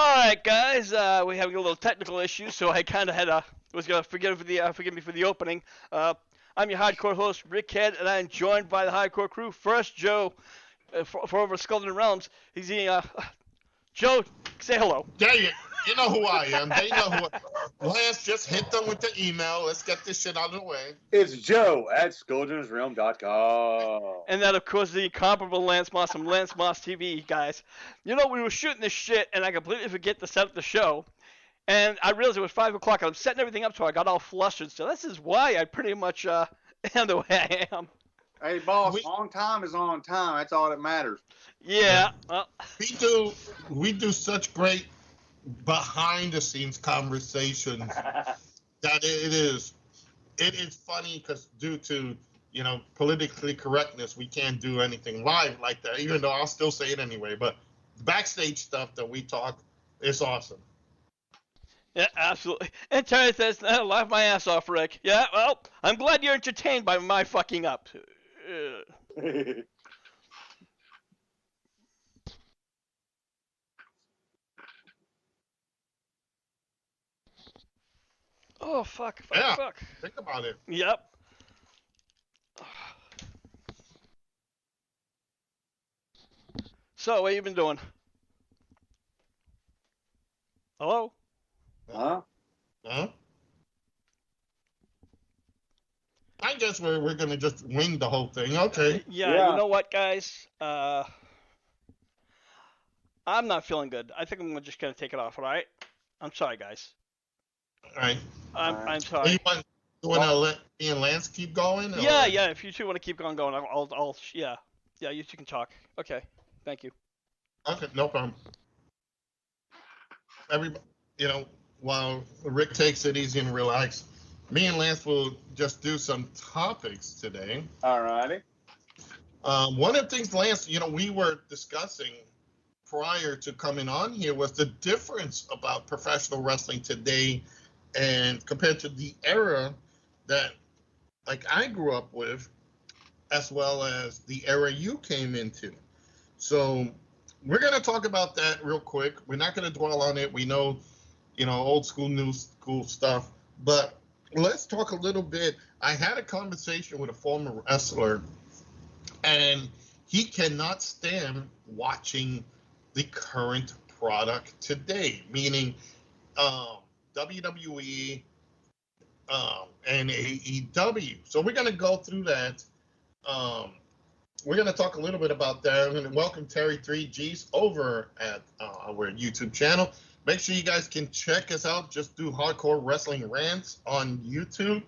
All right, guys. We having a little technical issue, so I kind of was gonna forgive me for the opening. I'm your hardcore host, Rick Head, and I'm joined by the hardcore crew. First, Joe, for over Skulls and Realms. He's the Joe. Say hello. There you know who I am. They know who Lance, just hit them with the email. Let's get this shit out of the way. It's Joe at SkulldingersRealm.com. And that, of course, is the incomparable Lance Moss from Lance Moss TV, guys. You know, we were shooting this shit, and I completely forget to set up the show. And I realized it was 5 o'clock. I'm setting everything up, so I got all flustered. So this is why I pretty much am the way I am. Hey, boss, on time is on time. That's all that matters. Yeah. Well, we do such great behind-the-scenes conversations that it is funny because due to politically correctness, we can't do anything live like that. Even though I'll still say it anyway, but backstage stuff that we talk is awesome. yeah, absolutely. And Terry says, laugh my ass off, Rick. Yeah, well, I'm glad you're entertained by my fucking up. Oh, fuck. Think about it. Yep. So, what you been doing? Hello? Huh? Huh? I guess we're gonna just wing the whole thing. Okay. Yeah, you know what, guys? I'm not feeling good. I think I'm just gonna take it off, all right? I'm sorry, guys. All right. I'm sorry. You want to let me and Lance keep going? Or? Yeah. If you two want to keep going, I'll. Yeah. You two can talk. Okay. Thank you. Okay, no problem. While Rick takes it easy and relax, me and Lance will just do some topics today. All righty. One of the things, Lance, we were discussing prior to coming on here was the difference about professional wrestling today and compared to the era that I grew up with, as well as the era you came into. So we're going to talk about that real quick. We're not going to dwell on it. We know, old school, new school stuff. But let's talk a little bit. I had a conversation with a former wrestler, and he cannot stand watching the current product today, meaning WWE and AEW. So we're going to go through that. We're going to talk a little bit about that. I'm going to welcome Terry 3Gs over at our YouTube channel. Make sure you guys can check us out. Just do Hardcore Wrestling Rants on YouTube.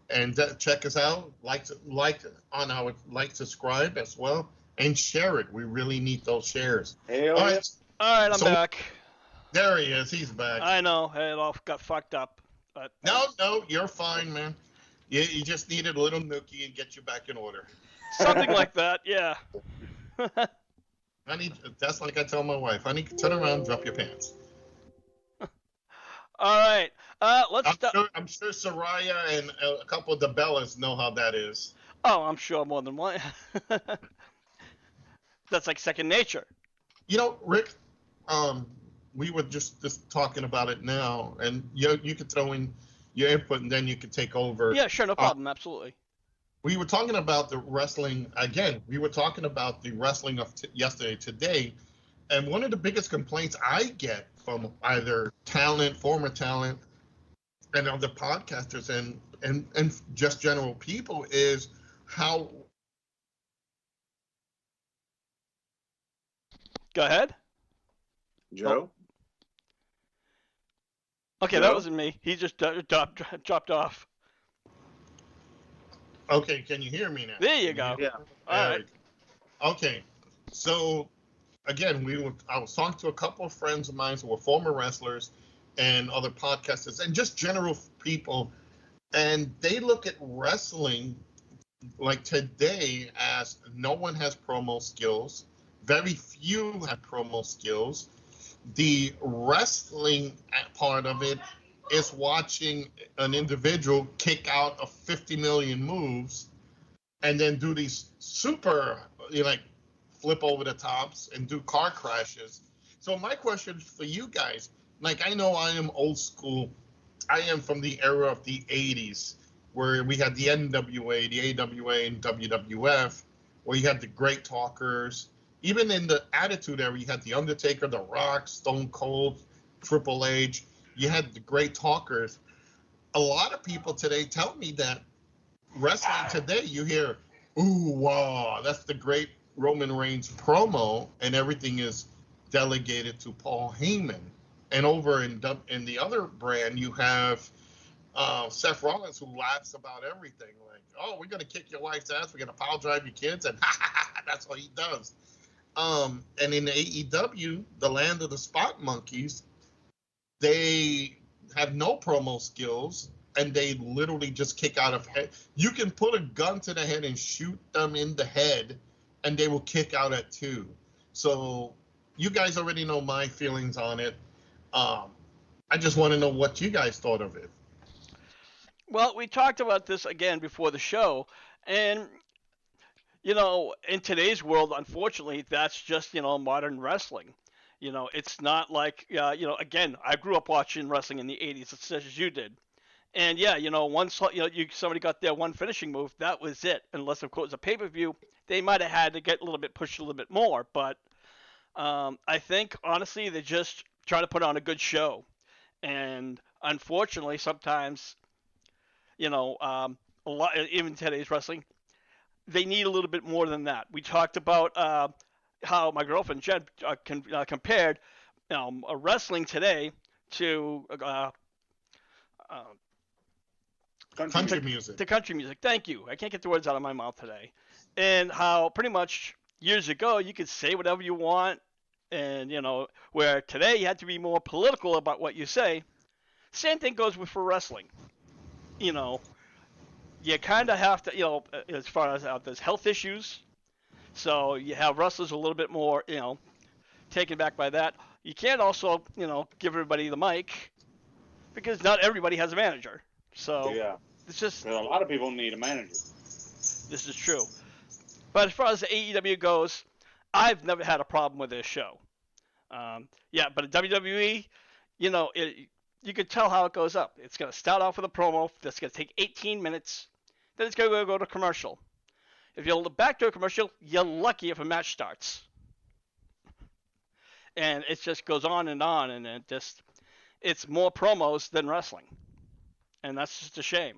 And check us out. Subscribe as well. And share it. We really need those shares. All right, I'm back. There he is. He's back. I know. It all got fucked up. But No, you're fine, man. You just needed a little nookie and get you back in order. Something like that, yeah. Honey, that's like I tell my wife. Honey, turn around, drop your pants. All right. Let's start. I'm sure Soraya and a couple of the Bellas know how that is. Oh, I'm sure more than one. That's like second nature. Rick, we were just talking about it now, and you could throw in your input, and then you could take over. Yeah, sure, no problem, absolutely. We were talking about the wrestling again. We were talking about the wrestling of yesterday, today, and one of the biggest complaints I get from either talent, former talent, and other podcasters, and just general people is how. Go ahead, Joe. Okay, that wasn't me. He just dropped off. Okay, can you hear me now? There you go. Yeah. All right. Okay, so again, I was talking to a couple of friends of mine who were former wrestlers and other podcasters and just general people, and they look at wrestling like today as no one has promo skills, very few have promo skills. The wrestling part of it is watching an individual kick out of 50 million moves and then do these super, flip over the tops and do car crashes. So my question for you guys, like I know I am old school. I am from the era of the 80s where we had the NWA, the AWA, and WWF, where you had the great talkers. Even in the Attitude Era, you had The Undertaker, The Rock, Stone Cold, Triple H. You had the great talkers. A lot of people today tell me that wrestling today, you hear, ooh, wow, that's the great Roman Reigns promo, and everything is delegated to Paul Heyman. And over in the other brand, you have Seth Rollins, who laughs about everything. Like, oh, we're going to kick your wife's ass. We're going to pile drive your kids. And that's what he does. And in AEW, the land of the spot monkeys, they have no promo skills. And they literally just kick out of head. You can put a gun to the head and shoot them in the head, and they will kick out at 2. So you guys already know my feelings on it. I just want to know what you guys thought of it. Well, we talked about this again before the show, and in today's world, unfortunately, that's just modern wrestling. It's not like again, I grew up watching wrestling in the 80s, such as you did. And yeah, once somebody got their one finishing move, that was it. Unless of course it's a pay-per-view, they might have had to get a little bit pushed a little bit more. But I think honestly, they're just trying to put on a good show. And unfortunately, sometimes, a lot, even today's wrestling, they need a little bit more than that. We talked about how my girlfriend Jen compared wrestling today to country music. To country music. Thank you. I can't get the words out of my mouth today. And how pretty much years ago you could say whatever you want, and where today you had to be more political about what you say. Same thing goes for wrestling. You kind of have to, as far as there's health issues, so you have wrestlers a little bit more, taken back by that. You can't also, give everybody the mic because not everybody has a manager. So yeah, it's just a lot of people need a manager. This is true. But as far as the AEW goes, I've never had a problem with this show. But WWE, you could tell how it goes up. It's going to start off with a promo that's going to take 18 minutes. Then it's going to go to commercial. If you look back to a commercial, you're lucky if a match starts. And it just goes on, and it's more promos than wrestling. And that's just a shame.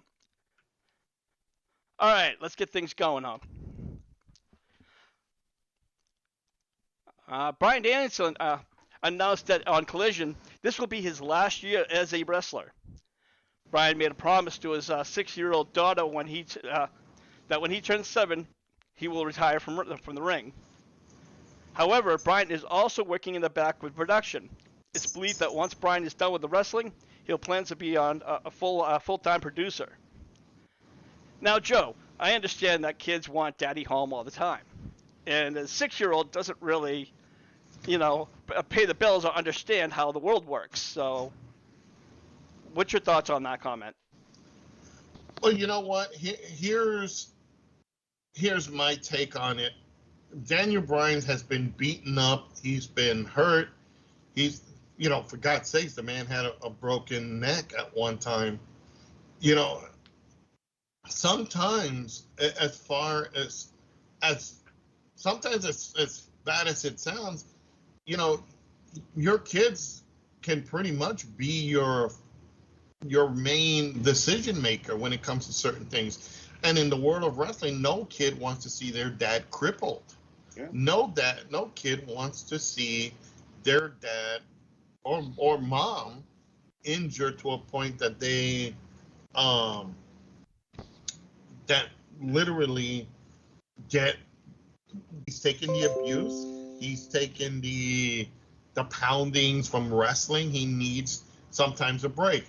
All right, let's get things going on. Bryan Danielson announced that on Collision, this will be his last year as a wrestler. Bryan made a promise to his 6-year-old daughter that when he turns 7, he will retire from the ring. However, Bryan is also working in the back with production. It's believed that once Bryan is done with the wrestling, he'll plan to be on a full-time producer. Now, Joe, I understand that kids want daddy home all the time. And a 6-year-old doesn't really, pay the bills or understand how the world works. So what's your thoughts on that comment? Well, you know what? Here's my take on it. Daniel Bryan has been beaten up. He's been hurt. He's, for God's sakes, the man had a broken neck at one time. Sometimes, as bad as it sounds, your kids can pretty much be your main decision maker when it comes to certain things. And in the world of wrestling, no kid wants to see their dad crippled. Yeah. No kid wants to see their dad or mom injured to a point that they that literally he's taking the abuse, he's taking the poundings from wrestling. He needs sometimes a break.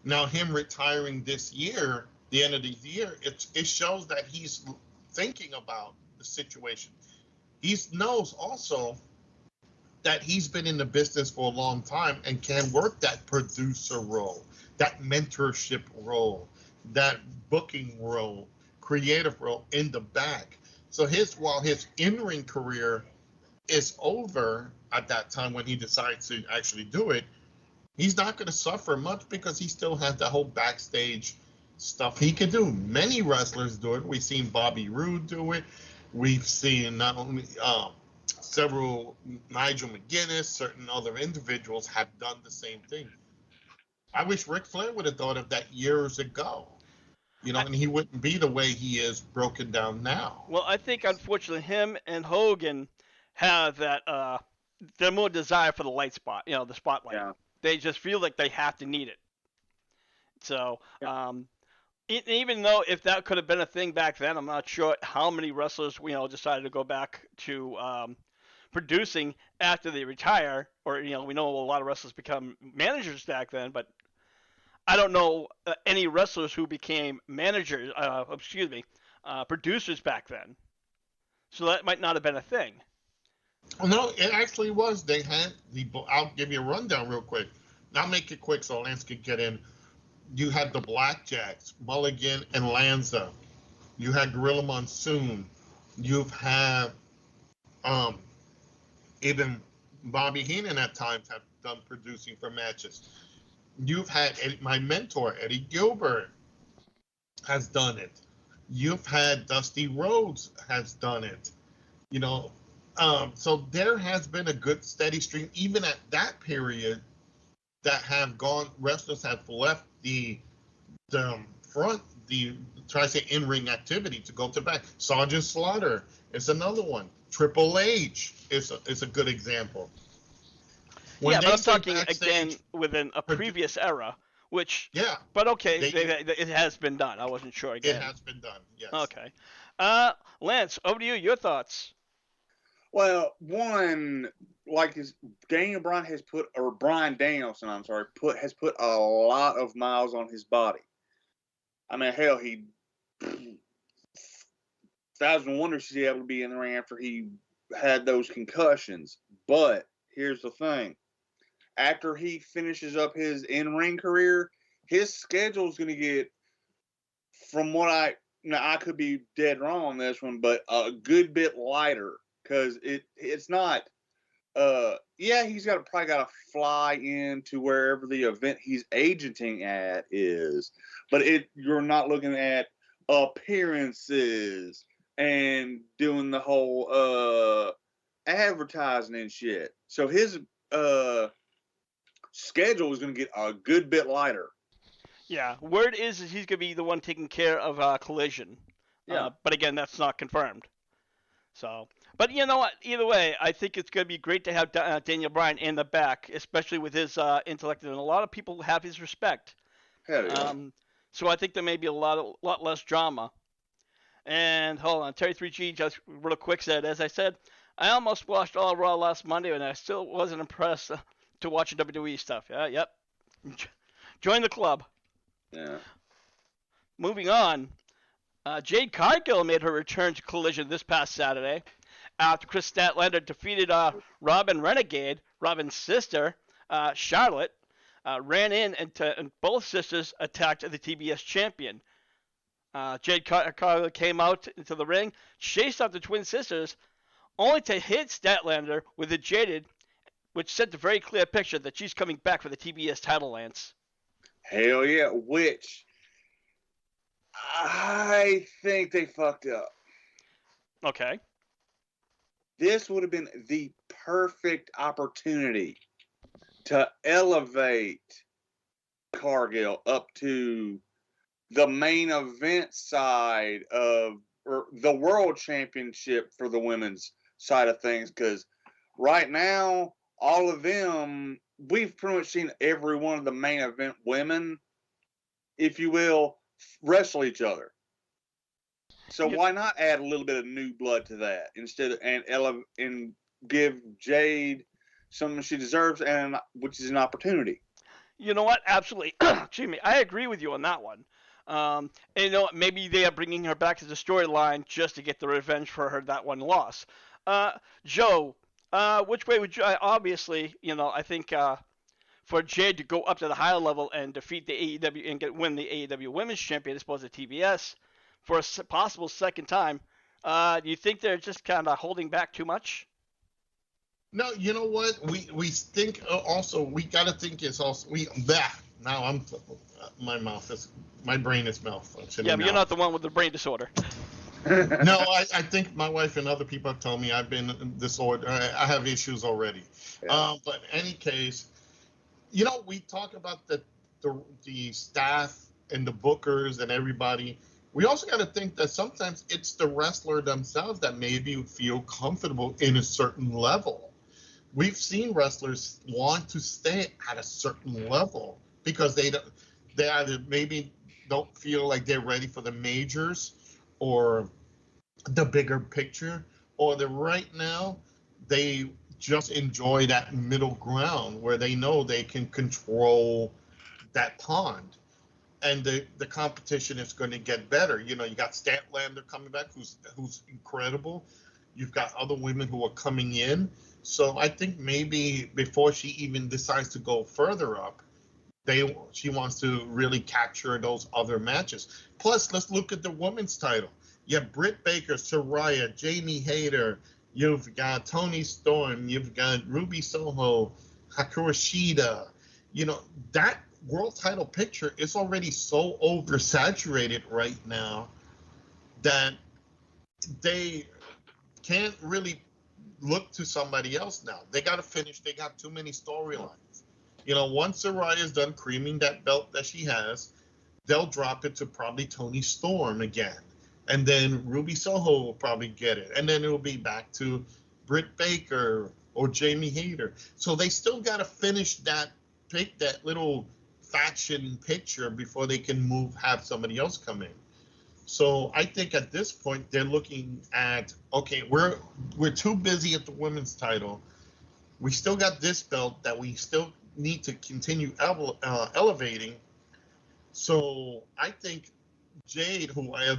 Now him retiring this year, the end of the year, it shows that he's thinking about the situation. He knows also that he's been in the business for a long time and can work that producer role, that mentorship role, that booking role, creative role in the back. So while his in-ring career is over at that time when he decides to actually do it, he's not going to suffer much because he still has the whole backstage stuff he can do. Many wrestlers do it. We've seen Bobby Roode do it. We've seen not only several Nigel McGuinness, certain other individuals have done the same thing. I wish Ric Flair would have thought of that years ago, and he wouldn't be the way he is broken down now. Well, I think unfortunately him and Hogan have that they're more desire for the light spot, the spotlight. Yeah. They just feel like they have to need it. So, even though if that could have been a thing back then, I'm not sure how many wrestlers decided to go back to producing after they retire, or we know a lot of wrestlers become managers back then, but I don't know any wrestlers who became managers. Producers back then. So that might not have been a thing. No, it actually was. They had I'll give you a rundown real quick. I'll make it quick so Lance can get in. You had the Blackjacks, Mulligan and Lanza. You had Gorilla Monsoon. You've had even Bobby Heenan at times have done producing for matches. You've had my mentor, Eddie Gilbert, has done it. You've had Dusty Rhodes has done it. So there has been a good steady stream, even at that period, that have gone. Wrestlers have left the front, try to say in-ring activity to go to back. Sergeant Slaughter is another one. Triple H is a good example. But I'm talking again within a previous era, which. Yeah. But okay, it has been done. I wasn't sure again. It has been done. Yes. Okay. Lance, over to you. Your thoughts. Well, one, like Daniel Bryan has put, or Bryan Danielson, I'm sorry, has put a lot of miles on his body. I mean, hell, he 1,000 wonders he's able to be in the ring after he had those concussions. But here's the thing: after he finishes up his in-ring career, his schedule is going to get, from what I could be dead wrong on this one, but a good bit lighter. Because it's not, he's probably got to fly into wherever the event he's agenting at is, but you're not looking at appearances and doing the whole advertising and shit. So his schedule is going to get a good bit lighter. Yeah, word is he's going to be the one taking care of Collision. Yeah. But again, that's not confirmed. So, but you know what? Either way, I think it's going to be great to have Daniel Bryan in the back, especially with his intellect, and a lot of people have his respect. Hell yeah. So I think there may be a lot less drama. And hold on, Terry 3G just real quick said, as I said, I almost watched all Raw last Monday, and I still wasn't impressed to watch WWE stuff. Yep. Join the club. Yeah. Moving on. Jade Cargill made her return to Collision this past Saturday after Chris Statlander defeated Robin Renegade, Robin's sister, Charlotte, ran in and both sisters attacked the TBS champion. Jade Cargill came out into the ring, chased out the twin sisters, only to hit Statlander with a jaded, which sent a very clear picture that she's coming back for the TBS title, Lance. Hell yeah, which I think they fucked up. Okay. This would have been the perfect opportunity to elevate Cargill up to the main event side of, or the world championship for the women's side of things. Because right now, all of them, we've pretty much seen every one of the main event women, if you will, wrestle each other. So why not add a little bit of new blood to that instead of and give Jade something she deserves, and which is an opportunity. You know what? Absolutely. Excuse me. I agree with you on that one. And you know what? Maybe they are bringing her back to the storyline just to get the revenge for her that one loss. Joe, which way would you? Obviously, I think for Jade to go up to the higher level and defeat the AEW and win the AEW Women's Champion as opposed to TBS for a possible second time, do you think they're just kind of holding back too much? No, you know what? We think also we got to think is also we that now I'm my brain is malfunctioning Yeah, but you're now. not the one with the brain disorder. No, I think my wife and other people have told me I've been disordered. I have issues already. Yeah. But in any case, you know, we talk about the staff and the bookers and everybody. We also got to think that sometimes it's the wrestler themselves that maybe feel comfortable in a certain level. We've seen wrestlers want to stay at a certain level because they either maybe don't feel like they're ready for the majors or the bigger picture, or that right now they just enjoy that middle ground where they know they can control that pond and the competition is going to get better. You know, you got Statlander coming back, who's incredible. You've got other women who are coming in. So I think maybe before she even decides to go further up, she wants to really capture those other matches. Plus, let's look at the women's title. You have Britt Baker, Saraya, Jamie Hayter. You've got Toni Storm. You've got Ruby Soho, Hikaru Shida. You know, that world title picture is already so oversaturated right now that they can't really look to somebody else now. They got to finish. They got too many storylines. You know, once Saraya's done creaming that belt that she has, they'll drop it to probably Toni Storm again. And then Ruby Soho will probably get it. And then it'll be back to Britt Baker or Jamie Hayter. So they still got to finish that little faction picture before they can have somebody else come in. So I think at this point they're looking at, okay, we're too busy at the women's title. We still got this belt that we still need to continue elevating. So I think Jade, who I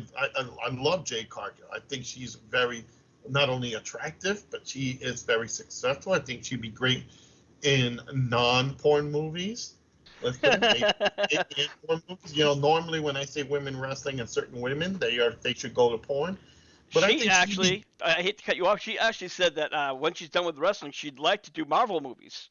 love Jade Cargill. I think she's very not only attractive, but she is very successful. I think she'd be great in non-porn movies. Let's put it in porn movies. You know, normally when I say women wrestling and certain women, they should go to porn. But I think I hate to cut you off. She actually said that when she's done with wrestling, she'd like to do Marvel movies.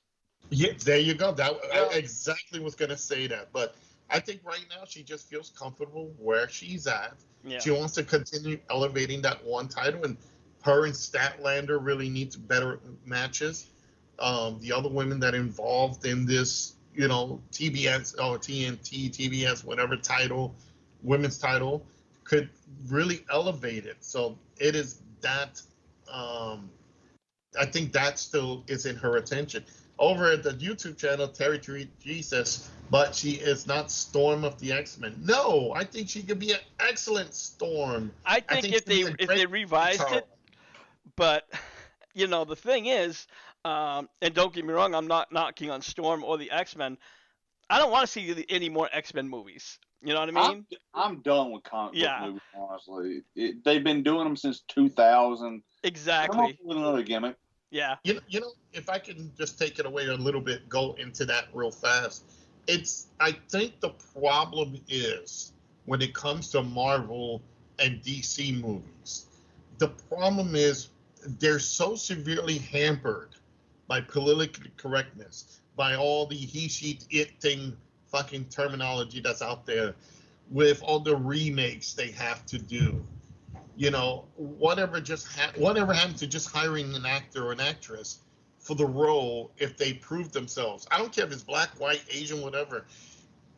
Yeah, there you go. I exactly was gonna say that, but I think right now she just feels comfortable where she's at. Yeah. She wants to continue elevating that one title, and her and Statlander really needs better matches. The other women that are involved in this, you know, TBS or TNT, TBS, whatever title, women's title, could really elevate it. So it is that. I think that still is in her attention. Over at the YouTube channel, Terry G says, but she is not Storm of the X-Men. No, I think she could be an excellent Storm. I think if they revised it, but you know the thing is, and don't get me wrong, I'm not knocking on Storm or the X-Men. I don't want to see any more X-Men movies. You know what I mean? I'm done with comic book movies, honestly. They've been doing them since 2000. Exactly. Come up with another gimmick. Yeah. You know, if I can just take it away a little bit, go into that real fast. I think the problem is when it comes to Marvel and DC movies, the problem is they're so severely hampered by political correctness, by all the he, she, it thing fucking terminology that's out there, with all the remakes they have to do. You know, whatever happened to just hiring an actor or an actress for the role if they prove themselves. I don't care if it's black, white, Asian, whatever.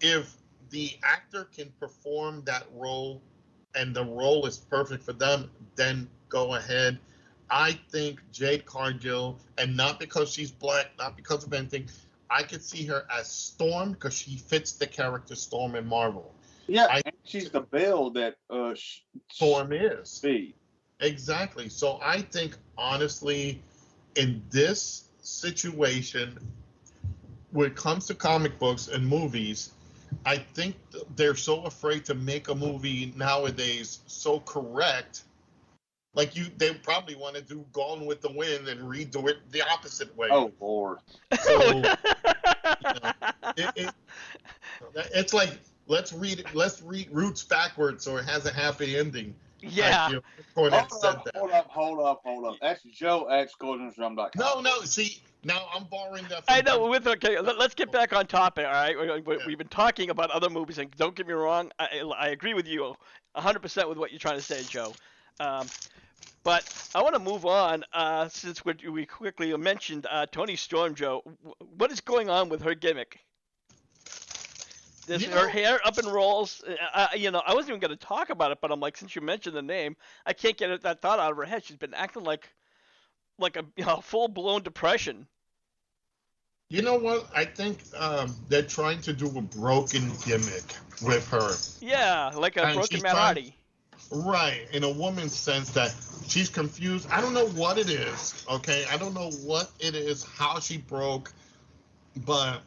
If the actor can perform that role and the role is perfect for them, then go ahead. I think Jade Cargill, and not because she's black, not because of anything, I could see her as Storm because she fits the character Storm in Marvel. Yeah, and she's the build that Storm is. Be. Exactly. So I think, honestly, in this situation, when it comes to comic books and movies, I think they're so afraid to make a movie nowadays so correct. Like they probably want to do Gone with the Wind and redo it the opposite way. Oh, Lord. So, you know, it's like, let's read Roots backwards so it has a happy ending. Yeah. feel Cornette said that. Hold up. That's Joe at ScoresandSdrum.com. No. See, now I'm borrowing that. I know. Okay, let's get back on topic. All right, we've been talking about other movies, and don't get me wrong, I agree with you 100% with what you're trying to say, Joe. But I want to move on since we quickly mentioned Tony Storm, Joe. What is going on with her gimmick? Her hair up in rolls. I wasn't even going to talk about it, but I'm like, since you mentioned the name, I can't get that thought out of her head. She's been acting like a full-blown depression. You know what? I think they're trying to do a broken gimmick with her. Yeah, like a broken Matt Hardy. Right, in a woman's sense that she's confused. I don't know what it is, okay? I don't know what it is, how she broke, but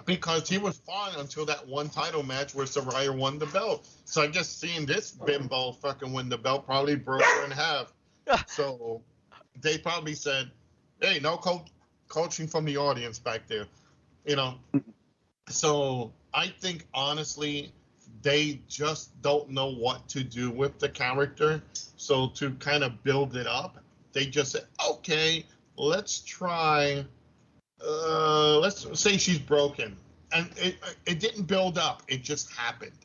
because she was fine until that one title match where Saraya won the belt. So I guess seeing this bimbo fucking win the belt probably broke her in half. So they probably said, hey, no coaching from the audience back there, So I think, honestly, they just don't know what to do with the character. So to kind of build it up, they just said, okay, let's try, let's say she's broken. And it didn't build up. It just happened.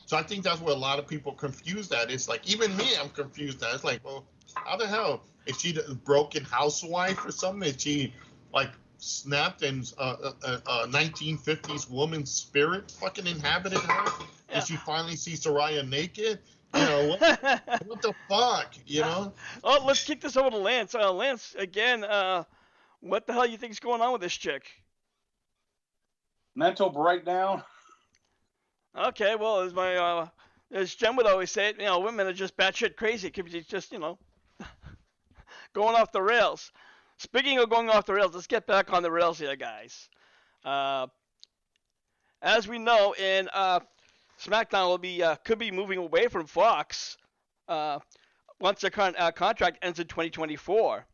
So I think that's where a lot of people confuse that. It's like, even me, I'm confused at. It's like, well, how the hell? Is she a broken housewife or something? Is she, like, snapped and 1950s woman's spirit fucking inhabited her? Yeah. Did she finally see Saraya naked? What the fuck, Oh, let's kick this over to Lance. Lance, again, what the hell you think is going on with this chick? Mental breakdown. Okay, well, as Jen would always say it, women are just batshit crazy. It could be just, going off the rails. Speaking of going off the rails, let's get back on the rails here, guys. As we know, SmackDown could be moving away from Fox once their contract ends in 2024.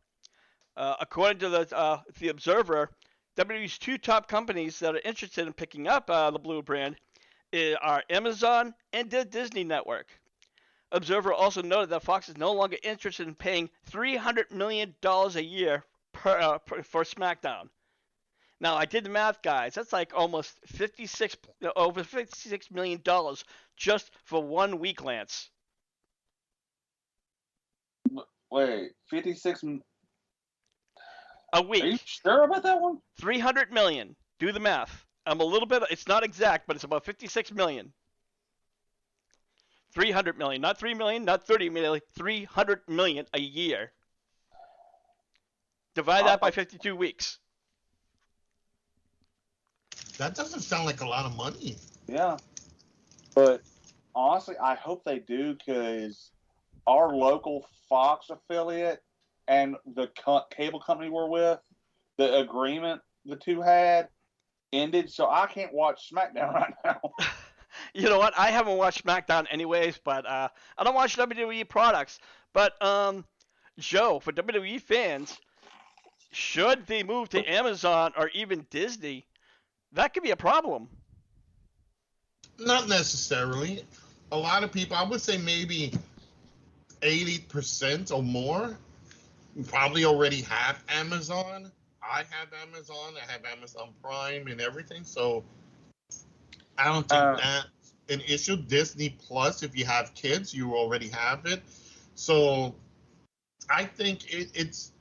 According to the Observer, WWE's two top companies that are interested in picking up the Blue brand are Amazon and the Disney Network. Observer also noted that Fox is no longer interested in paying $300 million a year for SmackDown. Now, I did the math, guys. That's like almost over $56 million just for 1 week, Lance. Wait, 56 a week. Are you sure about that one? $300 million. Do the math. I'm a little bit. It's not exact, but it's about $56 million. $300 million, not $3 million, not $30 million. $300 million a year. Divide that by 52 weeks. That doesn't sound like a lot of money. Yeah. But honestly, I hope they do, because our local Fox affiliate and the cable company we're with, the agreement the two had ended, so I can't watch SmackDown right now. You know what? I haven't watched SmackDown anyways, but I don't watch WWE products. But, Joe, for WWE fans, should they move to Amazon or even Disney, that could be a problem. Not necessarily. A lot of people, I would say maybe 80% or more, probably already have Amazon. I have Amazon. I have Amazon Prime and everything. So I don't think that's an issue. Disney Plus, if you have kids, you already have it. So I think it's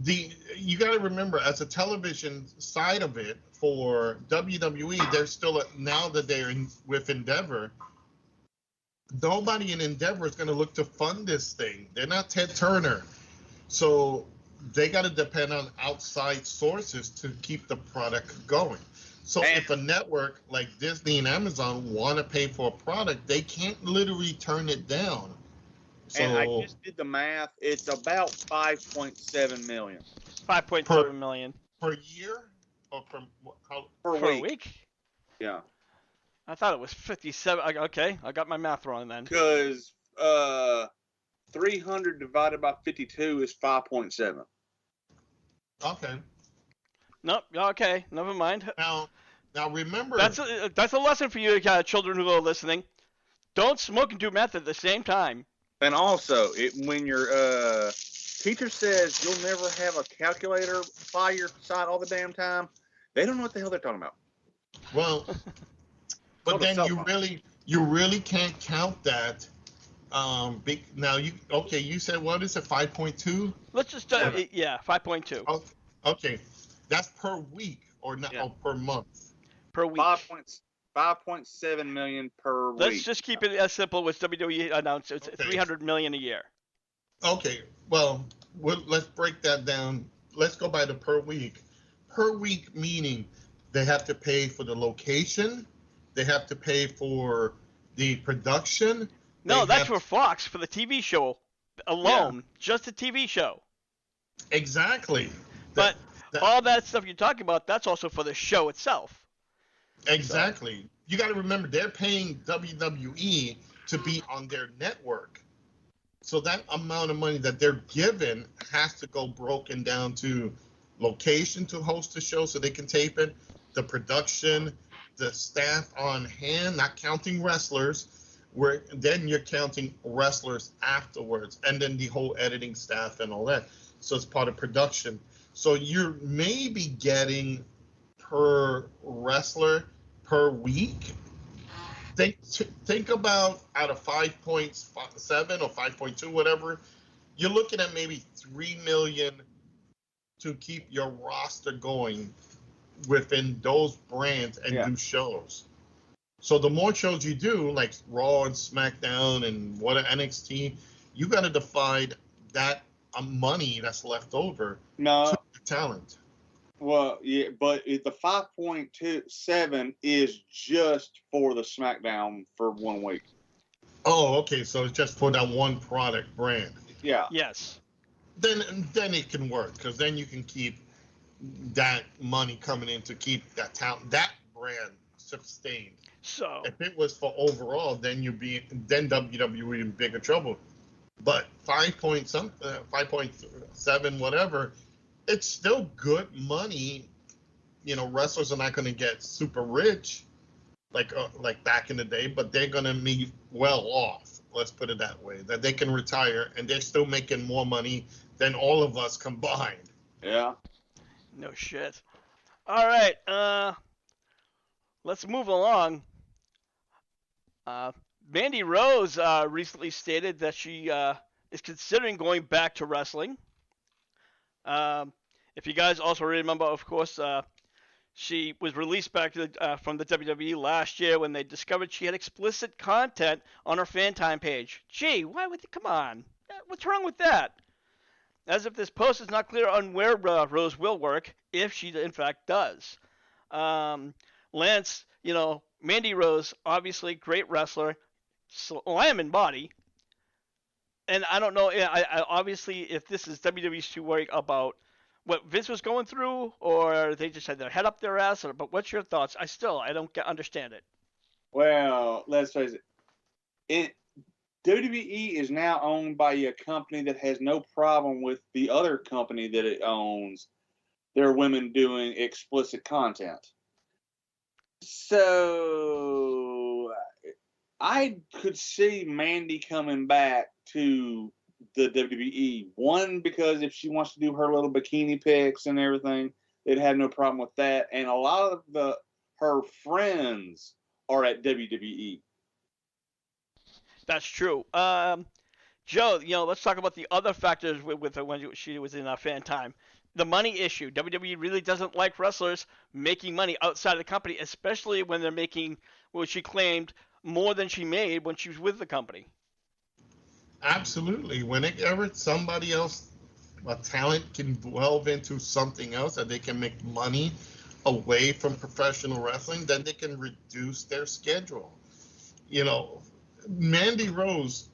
you got to remember, as a television side of it for WWE, they're still now that they're with Endeavor. Nobody in Endeavor is going to look to fund this thing. They're not Ted Turner, so they got to depend on outside sources to keep the product going. So if a network like Disney and Amazon want to pay for a product, they can't literally turn it down. So, and I just did the math. It's about $5.7 million. $5.7 million per year, or per week? Yeah. I thought it was 57. Okay, I got my math wrong then. Because 300 divided by 52 is 5.7. Okay. Nope. Okay. Never mind. Now remember. That's a lesson for you, children who are listening. Don't smoke and do meth at the same time. And also, when your teacher says you'll never have a calculator by your side all the damn time, they don't know what the hell they're talking about. Well, but then you really can't count that. Now you said what is it, 5.2? Let's just 5.2. Oh, okay, that's per week or not? Yeah. Oh, per month. Per week. 5.7 million per week. Let's just keep it as simple as WWE announced. It's Okay. $300 million a year. Okay, well, let's break that down. Let's go by the per week. Per week meaning they have to pay for the location, they have to pay for the production. No, that's for Fox, for the TV show alone. Just the TV show. Exactly. But all that stuff you're talking about, that's also for the show itself. Exactly. So, you got to remember, they're paying WWE to be on their network. So that amount of money that they're given has to go broken down to location to host the show so they can tape it, the production, the staff on hand, not counting wrestlers, where then you're counting wrestlers afterwards, and then the whole editing staff and all that. So it's part of production. So you're maybe getting per wrestler per week. Think about out of 5.7 or 5.2, whatever, you're looking at maybe $3 million to keep your roster going within those brands and do shows. So the more shows you do, like Raw and SmackDown and NXT, you got to divide that money that's left over to the talent. Well, yeah, but the 5.27 is just for the SmackDown for 1 week. Oh, okay. So it's just for that one product brand. Yeah. Yes. Then it can work, because then you can keep that money coming in to keep that talent, that brand sustained. So if it was for overall, then WWE in bigger trouble. But 5.7, whatever, it's still good money. You know, wrestlers are not going to get super rich like back in the day, but they're going to be well off. Let's put it that way. That they can retire and they're still making more money than all of us combined. Yeah. No shit. All right. Let's move along. Mandy Rose recently stated that she is considering going back to wrestling. If you guys also remember, of course, she was released back from the WWE last year when they discovered she had explicit content on her fan time page. Gee, why would they? Come on. What's wrong with that? As if this post is not clear on where Rose will work, if she in fact does. Lance, Mandy Rose, obviously great wrestler, slamming body. And I don't know, I obviously, if this is WWE's too worried about what Vince was going through, or they just had their head up their ass, but what's your thoughts? I don't understand it. Well, let's face it. WWE is now owned by a company that has no problem with the other company that it owns, their women doing explicit content. So I could see Mandy coming back to the WWE. One, because if she wants to do her little bikini pics and everything, they'd have no problem with that. And a lot of her friends are at WWE. That's true. Joe, let's talk about the other factors with her when she was in fan time. The money issue. WWE really doesn't like wrestlers making money outside of the company, especially when they're making what she claimed more than she made when she was with the company. Absolutely. Whenever somebody else, a talent, can delve into something else that they can make money away from professional wrestling, then they can reduce their schedule. Mandy Rose,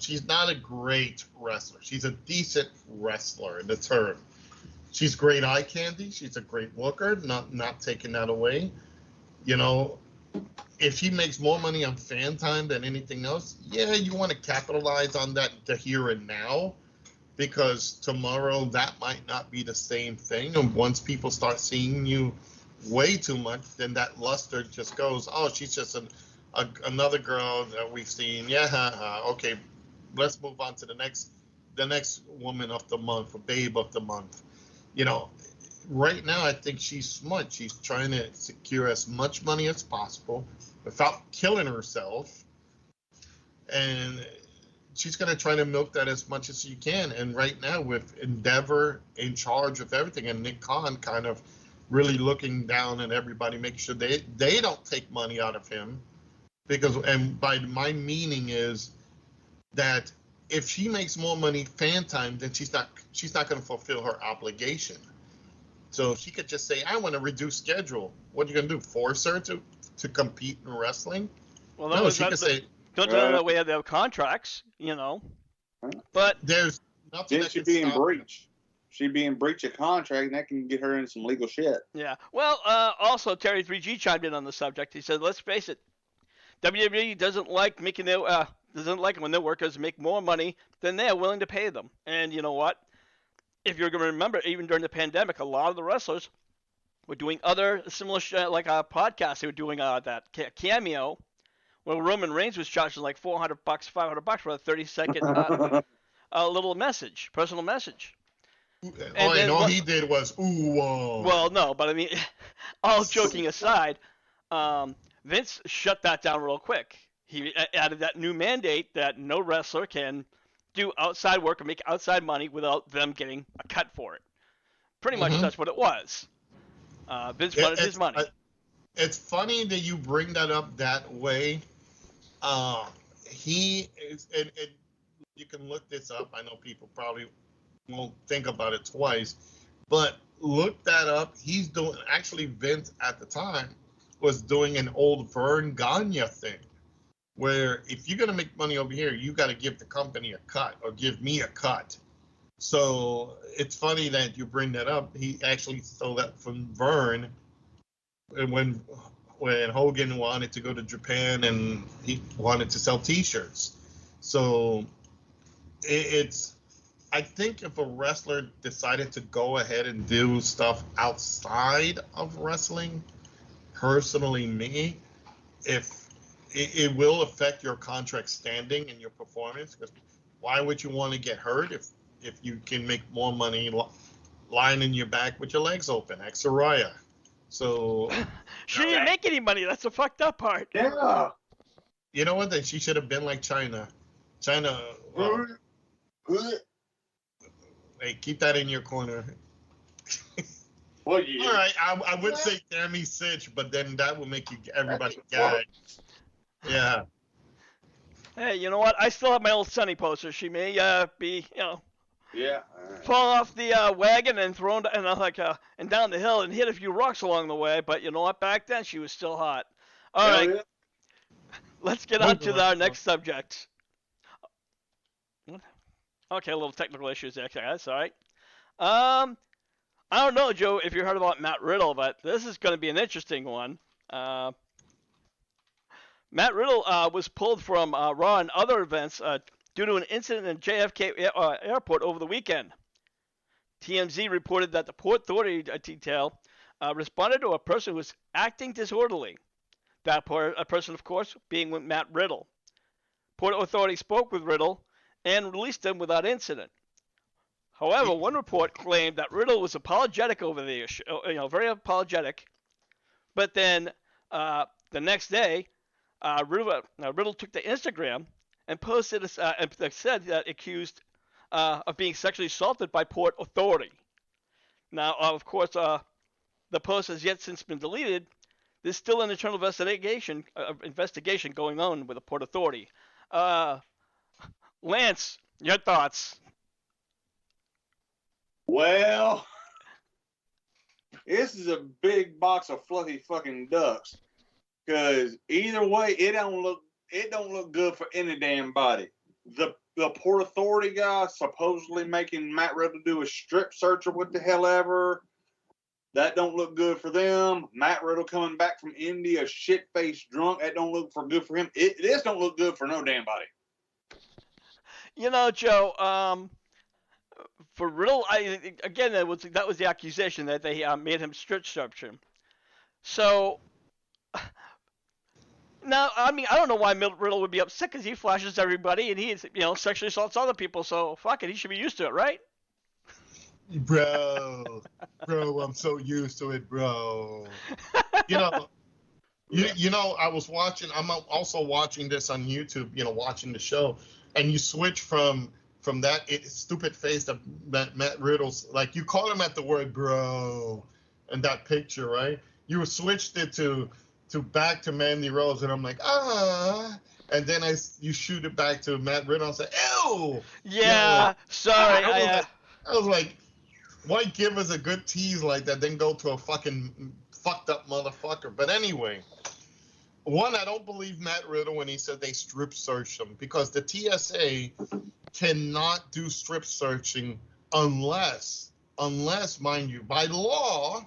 she's not a great wrestler. She's a decent wrestler in the term. She's great eye candy. She's a great worker, not taking that away. If she makes more money on fan time than anything else, yeah, you want to capitalize on that the here and now, because tomorrow that might not be the same thing. And once people start seeing you way too much, then that luster just goes, oh, she's just another girl that we've seen. Yeah, okay, let's move on to the next woman of the month, or babe of the month. You know, right now I think she's smart. She's trying to secure as much money as possible without killing herself, and she's going to try to milk that as much as she can. And right now, with Endeavor in charge of everything, and Nick Khan kind of really looking down at everybody, making sure they don't take money out of him, because, and by my meaning is that if she makes more money fan time, then she's not going to fulfill her obligation. So she could just say, I want to reduce schedule. What are you going to do? Force her to compete in wrestling? Well, no, she could say. Don't do it that way. They have contracts, you know. But there's nothing. Then she'd be in breach. She'd be in breach of contract, and that can get her in some legal shit. Yeah. Well, also Terry 3G chimed in on the subject. He said, "Let's face it, WWE doesn't like it when their workers make more money than they are willing to pay them. And you know what? If you're going to remember, even during the pandemic, a lot of the wrestlers were doing other similar like a podcast. They were doing that Cameo." Well, Roman Reigns was charging like $400, $500 for a 30-second little message, personal message. And all he did was, ooh, whoa. Well, no, but I mean, all joking aside, Vince shut that down real quick. He added that new mandate that no wrestler can do outside work or make outside money without them getting a cut for it. Pretty much that's what it was. Vince wanted his money. It's funny that you bring that up that way. He is, and you can look this up. I know people probably won't think about it twice, but look that up. He's doing, actually, Vince at the time was doing an old Vern Gagne thing, where if you're going to make money over here, you got to give the company a cut, or give me a cut. So it's funny that you bring that up. He actually stole that from Vern. And when Hogan wanted to go to Japan and he wanted to sell T-shirts. So it's, I think if a wrestler decided to go ahead and do stuff outside of wrestling, personally me, if it will affect your contract standing and your performance, because why would you want to get hurt if you can make more money lying in your back with your legs open? Ex Soraya. So she didn't make any money. That's the fucked up part. Yeah. You know what? That she should have been like China. China. Hey, keep that in your corner. Well, yeah. All right, I would say Tammy Sitch, but then that would make everybody gag. Yeah. Hey, you know what? I still have my old Sunny poster. She may be, Yeah. fall off the wagon and thrown and down the hill and hit a few rocks along the way. But you know what? Back then, she was still hot. All right, yeah. let's get on to our next subject. Okay, a little technical issues there. Okay, that's all right. I don't know, Joe, if you heard about Matt Riddle, but this is going to be an interesting one. Matt Riddle was pulled from Raw and other events due to an incident in JFK airport over the weekend. TMZ reported that the Port Authority detail responded to a person who was acting disorderly. That a person, of course, being Matt Riddle. Port Authority spoke with Riddle and released him without incident. However, one report claimed that Riddle was apologetic over the issue, very apologetic. But then the next day, Riddle took to Instagram and posted and said that accused of being sexually assaulted by Port Authority. Now, of course, the post has yet since been deleted. There's still an internal investigation going on with the Port Authority. Lance, your thoughts? Well, this is a big box of fluffy fucking ducks. Because either way, it don't look good for any damn body. The Port Authority guy supposedly making Matt Riddle do a strip search or what the hell ever. That don't look good for them. Matt Riddle coming back from India shit-faced drunk. That don't look good for him. This don't look good for no damn body. You know, Joe, for Riddle, that was the accusation that they made him strip search him. So, Now, I mean, I don't know why Riddle would be upset because he flashes everybody and he, sexually assaults other people. So fuck it, he should be used to it, right? Bro, I'm so used to it, bro. You know, I was watching. I'm also watching this on YouTube. Watching the show, and you switch from that stupid face that Matt Riddle's, like, you call him at the word bro, in that picture, right? You switched it to back to Mandy Rose, and I'm like, and then you shoot it back to Matt Riddle and say, ew. Yeah, sorry. I was like, why give us a good tease like that, then go to a fucking fucked up motherfucker? But anyway, one, I don't believe Matt Riddle when he said they strip searched him, because the TSA cannot do strip searching unless, mind you, by law,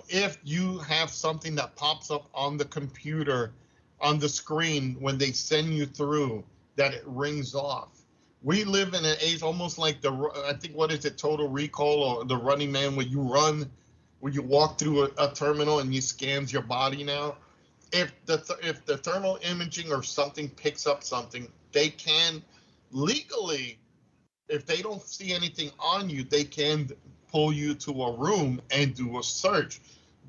if you have something that pops up on the computer, on the screen when they send you through, that it rings off. We live in an age almost like I think, what is it, Total Recall or the Running Man, where you walk through a terminal and you scans your body now. If the thermal imaging or something picks up something, they can legally, if they don't see anything on you, they can pull you to a room and do a search.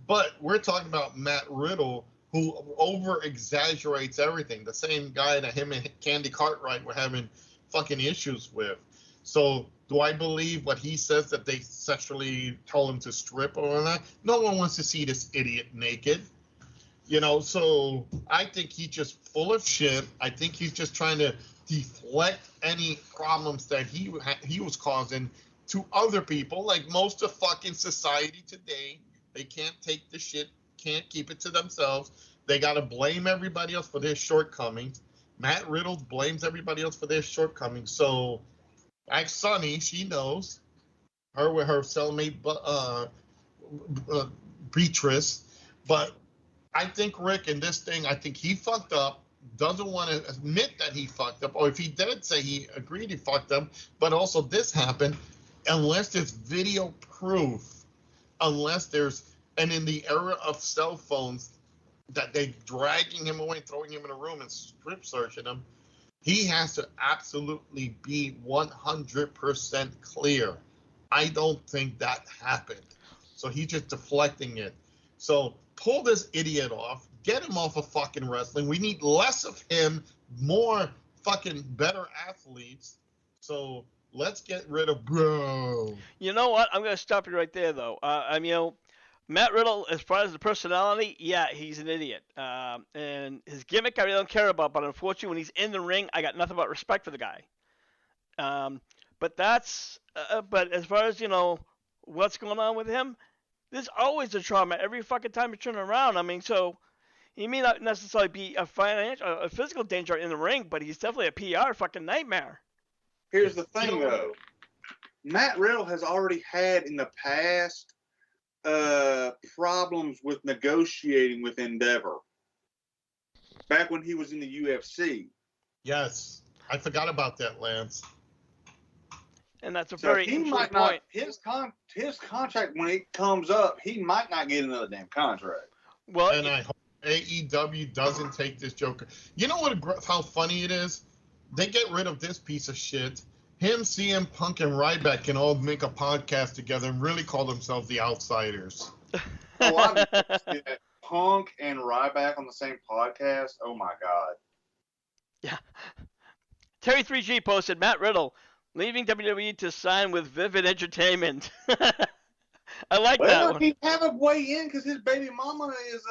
But we're talking about Matt Riddle, who over exaggerates everything. The same guy that him and Candy Cartwright were having fucking issues with. So do I believe what he says, that they sexually told him to strip or not? No one wants to see this idiot naked. So I think he's just full of shit. I think he's just trying to deflect any problems that he was causing to other people. Like most of fucking society today, they can't take the shit, can't keep it to themselves. They got to blame everybody else for their shortcomings. Matt Riddle blames everybody else for their shortcomings. So, like Sunny, she knows, her with her cellmate Beatrice. But I think Rick, in this thing, I think he fucked up, doesn't want to admit that he fucked up, or if he did say he agreed he fucked up, but also this happened, unless there's video proof, and in the era of cell phones, that they dragging him away, throwing him in a room and strip searching him, he has to absolutely be 100% clear. I don't think that happened. So he's just deflecting it. So pull this idiot off, get him off of fucking wrestling. We need less of him, more fucking better athletes. So let's get rid of bro. You know what? I'm going to stop you right there, though. Matt Riddle, as far as the personality, yeah, he's an idiot. And his gimmick, I really don't care about. But unfortunately, when he's in the ring, I got nothing but respect for the guy. But as far as, what's going on with him, there's always a trauma every fucking time you turn around. I mean, so he may not necessarily be a physical danger in the ring, but he's definitely a PR fucking nightmare. Here's the thing, though. Matt Riddle has already had in the past problems with negotiating with Endeavor back when he was in the UFC. Yes, I forgot about that, Lance. And that's a very interesting point. His contract, when it comes up, he might not get another damn contract. Well, and I hope AEW doesn't take this joker. You know how funny it is? They get rid of this piece of shit. Him, CM Punk, and Ryback can all make a podcast together and really call themselves the Outsiders. Punk and Ryback on the same podcast? Oh, my God. Yeah. Terry 3G posted, Matt Riddle leaving WWE to sign with Vivid Entertainment. I like that one. He have a way in because his baby mama is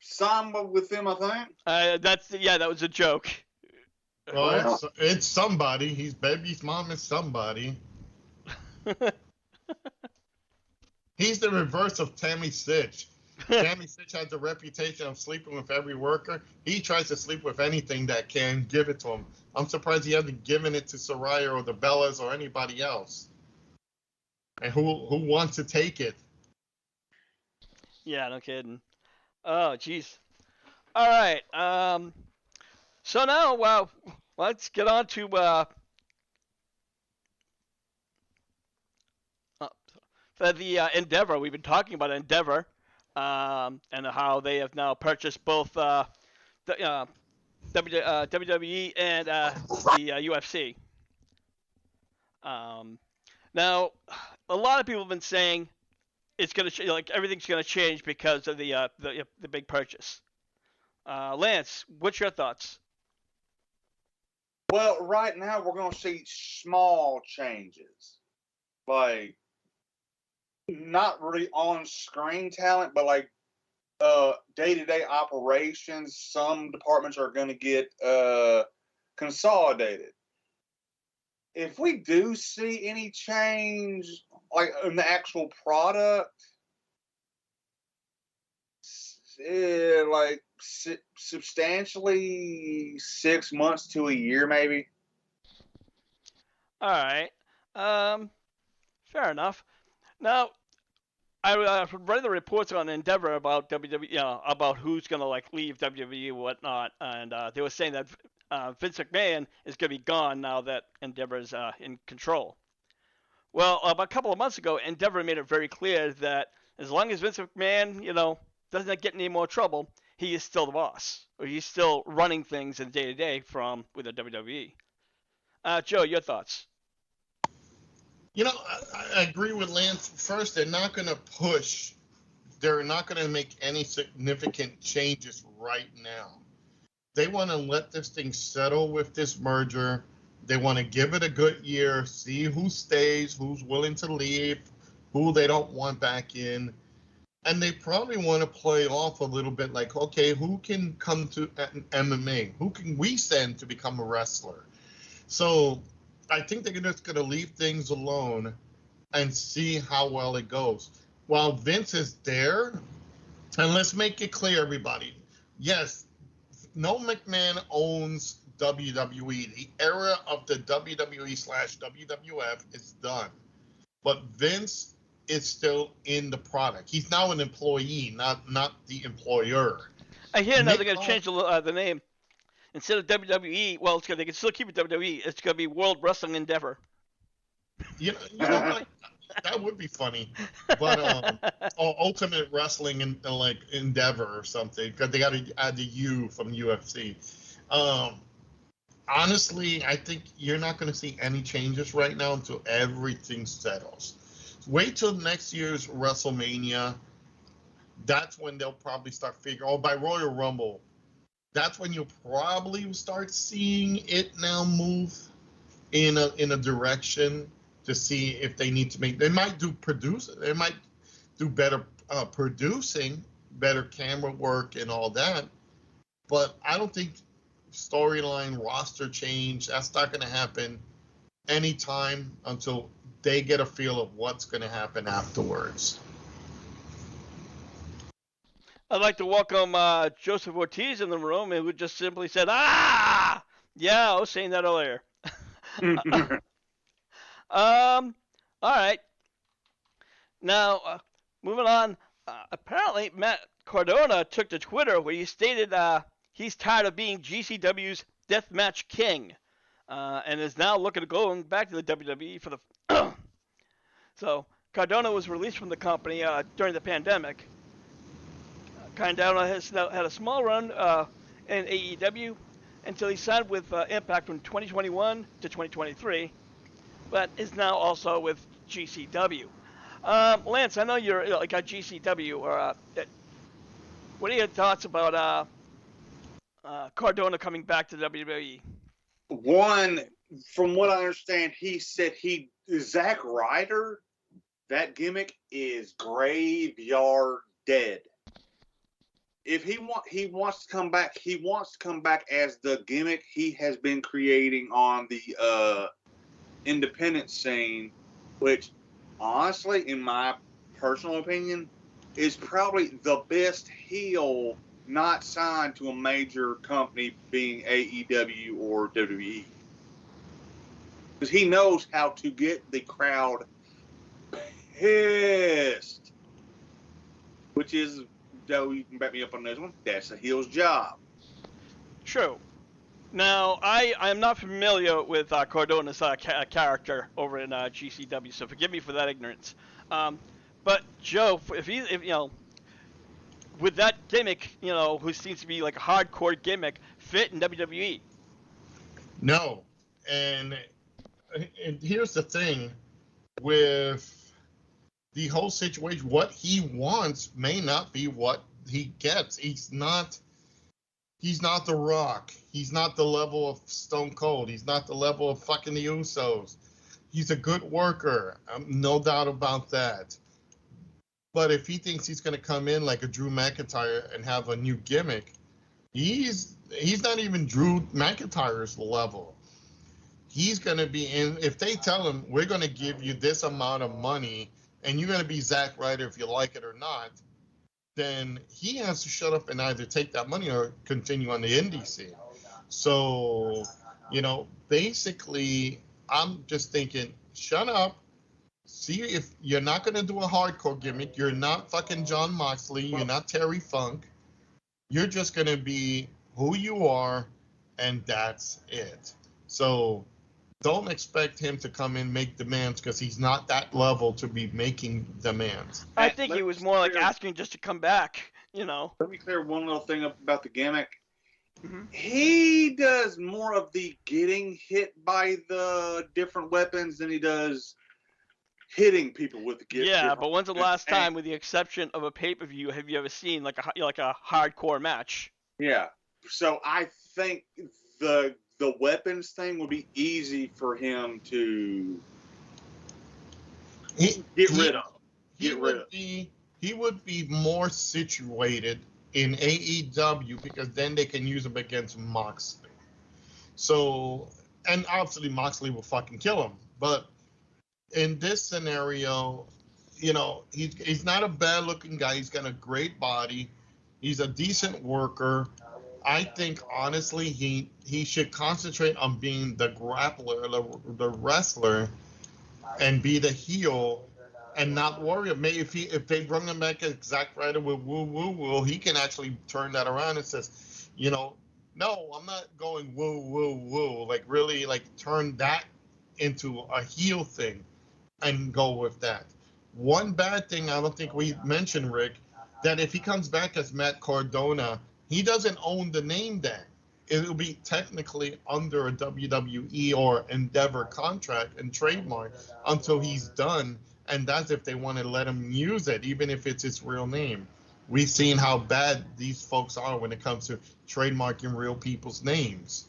signed with them, I think. That was a joke. Well, it's somebody. His baby's mom is somebody. He's the reverse of Tammy Sitch. Tammy Sitch has the reputation of sleeping with every worker. He tries to sleep with anything that can give it to him. I'm surprised he hasn't given it to Soraya or the Bellas or anybody else. And who wants to take it? Yeah, no kidding. Oh, jeez. All right. So now, let's get on to the Endeavor. We've been talking about Endeavor. and how they have now purchased both the WWE and the UFC. Now, a lot of people have been saying it's gonna everything's gonna change because of the big purchase. Lance, what's your thoughts? Well, right now we're going to see small changes, like not really on-screen talent, but like day-to-day operations. Some departments are going to get consolidated. If we do see any change, like in the actual product, like substantially 6 months to a year, maybe. All right. Fair enough. Now, I read the reports on Endeavor about WWE, about who's gonna leave WWE and whatnot, and they were saying that Vince McMahon is gonna be gone now that Endeavor is in control. Well, about a couple of months ago, Endeavor made it very clear that as long as Vince McMahon, doesn't get any more trouble, he is still the boss, or he's still running things in day to day with the WWE. Joe, your thoughts? I agree with Lance. First, they're not going to push. They're not going to make any significant changes right now. They want to let this thing settle with this merger. They want to give it a good year, see who stays, who's willing to leave, who they don't want back in. And they probably want to play off a little bit like, okay, who can come to MMA? Who can we send to become a wrestler? So I think they're just going to leave things alone and see how well it goes. While Vince is there, and let's make it clear, everybody, yes, no McMahon owns WWE. The era of the WWE/WWF is done. But Vince is still in the product. He's now an employee, not the employer. I hear now they're going to change the name. Instead of WWE, they can still keep it WWE. It's going to be World Wrestling Endeavor. That would be funny. But or Ultimate Wrestling Endeavor or something, because they got to add the U from UFC. Honestly, I think you're not going to see any changes right now until everything settles. Wait till next year's WrestleMania. That's when they'll probably start figuring. By Royal Rumble, that's when you'll probably start seeing it now move in a direction to see if they need to make. They might do better producing, better camera work, and all that. But I don't think storyline roster change. That's not going to happen anytime until they get a feel of what's going to happen afterwards. I'd like to welcome Joseph Ortiz in the room, who just simply said, "Ah, yeah, I was saying that earlier." All right. Now, moving on. Apparently, Matt Cardona took to Twitter where he stated he's tired of being GCW's Deathmatch King, and is now looking to going back to the WWE for the. So Cardona was released from the company during the pandemic. Cardona has had a small run in AEW until he signed with Impact from 2021 to 2023, but is now also with GCW. Lance, I know you're like a GCW, or what are your thoughts about Cardona coming back to WWE? One, from what I understand, he said Zack Ryder, that gimmick is graveyard dead. If he wants to come back, he wants to come back as the gimmick he has been creating on the independent scene, which honestly, in my personal opinion, is probably the best heel not signed to a major company, being AEW or WWE. Because he knows how to get the crowd pissed. Which is, Joe, you can back me up on this one, that's a heel's job. True. Now, I'm not familiar with Cardona's character over in GCW, so forgive me for that ignorance. But Joe, if with that gimmick, who seems to be like a hardcore gimmick, fit in WWE? No. And here's the thing with the whole situation. What he wants may not be what he gets. He's not The Rock. He's not the level of Stone Cold. He's not the level of fucking the Usos. He's a good worker. No doubt about that. But if he thinks he's going to come in like a Drew McIntyre and have a new gimmick, he's not even Drew McIntyre's level. He's going to be in, if they tell him, we're going to give you this amount of money and you're going to be Zack Ryder if you like it or not, then he has to shut up and either take that money or continue on the indie scene. So, basically, I'm just thinking, shut up. See, if you're not going to do a hardcore gimmick, you're not fucking Jon Moxley, you're not Terry Funk. You're just going to be who you are, and that's it. So don't expect him to come in and make demands because he's not that level to be making demands. I think he was more like asking just to come back, Let me clear one little thing up about the gimmick. Mm-hmm. He does more of the getting hit by the different weapons than he does hitting people with the gift. Yeah, but when's the last time, with the exception of a pay-per-view, have you ever seen like a hardcore match? Yeah. So I think the weapons thing would be easy for him to get rid of. He would be more situated in AEW because then they can use him against Moxley. So, and obviously Moxley will fucking kill him. But in this scenario, he's not a bad-looking guy. He's got a great body. He's a decent worker. I think, honestly, he should concentrate on being the grappler, the wrestler, and be the heel, and not worry. Maybe if they bring him back as Zack Ryder with woo, he can actually turn that around and says, no, I'm not going woo. Like, really, like, turn that into a heel thing and go with that. One bad thing I don't think we mentioned, Rick, that if he comes back as Matt Cardona, he doesn't own the name then. It'll be technically under a WWE or Endeavor contract and trademark until he's done, and that's if they want to let him use it, even if it's his real name. We've seen how bad these folks are when it comes to trademarking real people's names.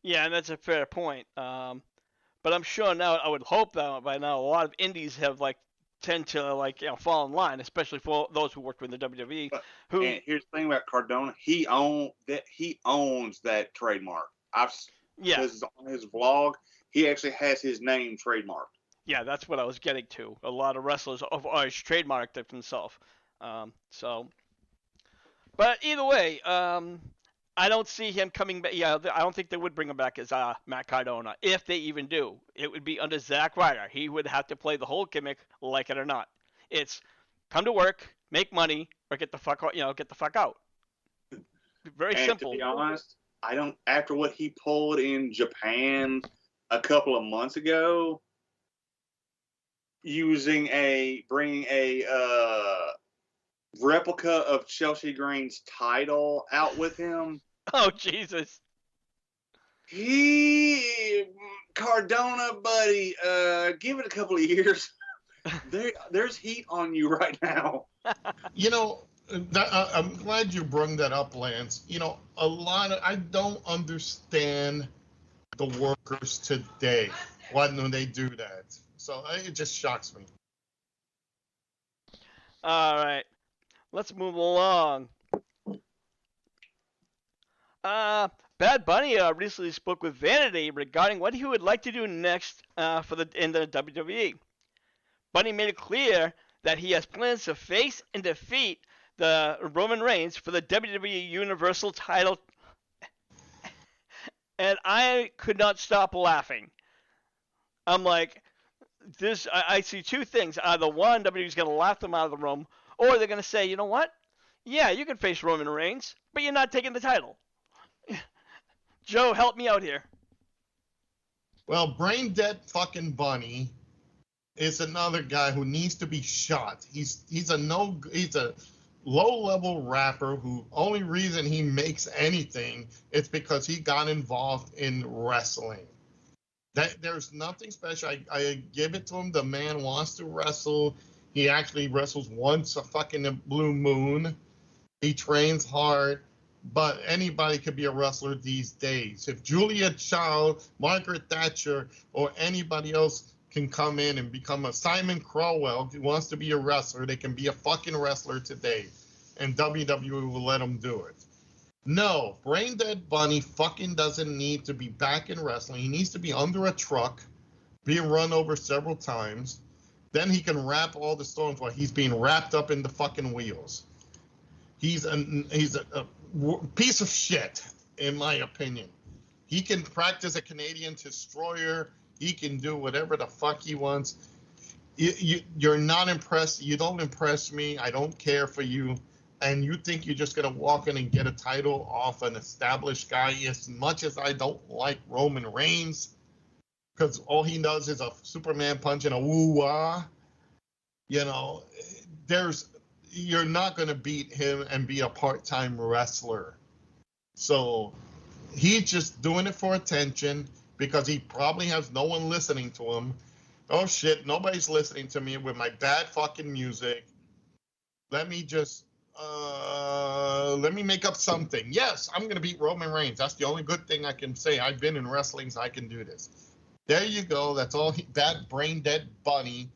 Yeah, and that's a fair point. But I'm sure now, I would hope that by now, a lot of indies have tend to fall in line, especially for those who work with the WWE. And here's the thing about Cardona: he owns that trademark. Because on his vlog, he actually has his name trademarked. Yeah, that's what I was getting to. A lot of wrestlers have always trademarked it themselves. But either way, I don't see him coming back. Yeah, I don't think they would bring him back as Matt Cardona, if they even do. It would be under Zack Ryder. He would have to play the whole gimmick, like it or not. It's come to work, make money, or get the fuck out. Get the fuck out. Very simple. To be honest, I don't. After what he pulled in Japan a couple of months ago, bringing a replica of Chelsea Green's title out with him. Oh, Jesus. Cardona, buddy, give it a couple of years. There's heat on you right now. I'm glad you brought that up, Lance. I don't understand the workers today. Why don't they do that? So it just shocks me. All right. Let's move along. Bad Bunny recently spoke with Vanity regarding what he would like to do next in the WWE. Bunny made it clear that he has plans to face and defeat the Roman Reigns for the WWE Universal title. And I could not stop laughing. I'm like, I see two things. Either one, WWE's going to laugh them out of the room, or they're going to say, you know what? Yeah, you can face Roman Reigns, but you're not taking the title. Joe, help me out here. Well, brain dead fucking Bunny is another guy who needs to be shot. He's a low-level rapper who only reason he makes anything is because he got involved in wrestling. There's nothing special. I give it to him. The man wants to wrestle. He actually wrestles once a fucking blue moon. He trains hard, but anybody could be a wrestler these days. If Julia Child, Margaret Thatcher, or anybody else can come in and become a Simon Crowell who wants to be a wrestler, they can be a fucking wrestler today, and WWE will let them do it. No, Brain Dead Bunny fucking doesn't need to be back in wrestling. He needs to be under a truck, being run over several times. Then he can rap all the songs while he's being wrapped up in the fucking wheels. He's a piece of shit, in my opinion. He can practice a Canadian destroyer. He can do whatever the fuck he wants. You're not impressed. You don't impress me. I don't care for you. And you think you're just going to walk in and get a title off an established guy, as much as I don't like Roman Reigns, because all he does is a Superman punch and a woo-wah. You know, you're not going to beat him and be a part-time wrestler. So he's just doing it for attention because he probably has no one listening to him. Oh, shit, nobody's listening to me with my bad fucking music. Let me make up something. Yes, I'm going to beat Roman Reigns. That's the only good thing I can say. I've been in wrestling, so I can do this. There you go. That's all that Brain Dead Bunny